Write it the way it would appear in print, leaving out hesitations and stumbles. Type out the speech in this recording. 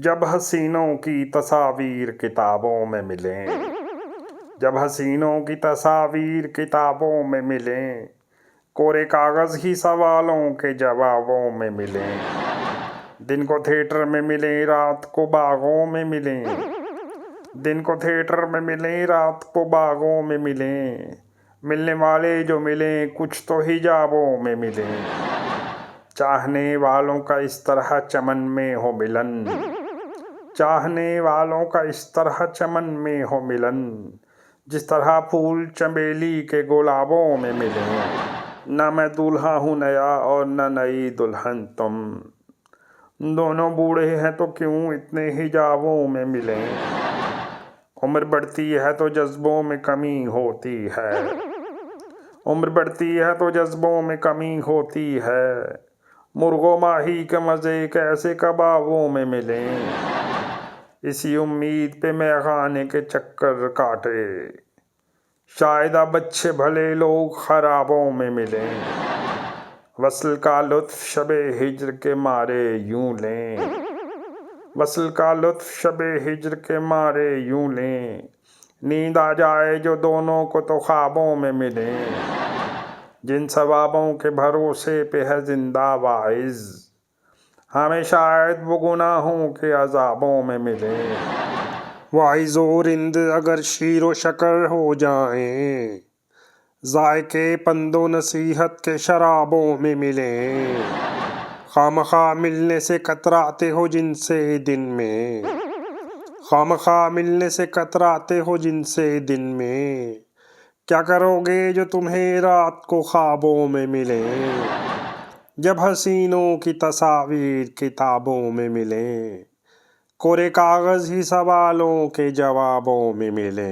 जब हसीनों की तस्वीर किताबों में मिलें, जब हसीनों की तस्वीर किताबों में मिलें, कोरे कागज़ ही सवालों के जवाबों में मिलें। दिन को थिएटर में मिलें, रात को बागों में मिलें। दिन को थिएटर में मिलें, रात को बागों में मिलें। मिलने वाले जो मिलें, कुछ तो हिजाबों में मिलें। चाहने वालों का इस तरह चमन में हो मिलन, चाहने वालों का इस तरह चमन में हो मिलन, जिस तरह फूल चमेली के गुलाबों में मिले। न मैं दूल्हा हूँ नया और न नई दुल्हन तुम, दोनों बूढ़े हैं तो क्यों इतने हिजाबों में मिले। उम्र बढ़ती है तो जज्बों में कमी होती है, उम्र बढ़ती है तो जज्बों में कमी होती है। मुर्गो माही के मज़े कैसे कबाबों में मिले। इसी उम्मीद पे मैं खाने के चक्कर काटे, शायद अब अच्छे भले लोग खराबों में मिलें। वस्ल का लुत्फ शबे हिज्र के मारे यूं लें, वस्ल का लुत्फ शबे हिज्र के मारे यूं लें। नींद आ जाए जो दोनों को तो ख्वाबों में मिले। जिन सवाबों के भरोसे पे है जिंदा वाइज, हमें शायद वो गुनाहों के अजाबों में मिले। वाइज और रिंद अगर शीरो शकर हो जाएं, जायके पंदो नसीहत के शराबों में मिले। खामखा मिलने से कतराते हो जिनसे दिन में, खामखा मिलने से कतराते हो जिनसे दिन में। क्या करोगे जो तुम्हें रात को ख्वाबों में मिले। जब हसीनों की तस्वीर किताबों में मिले, कोरे कागज़ ही सवालों के जवाबों में मिले।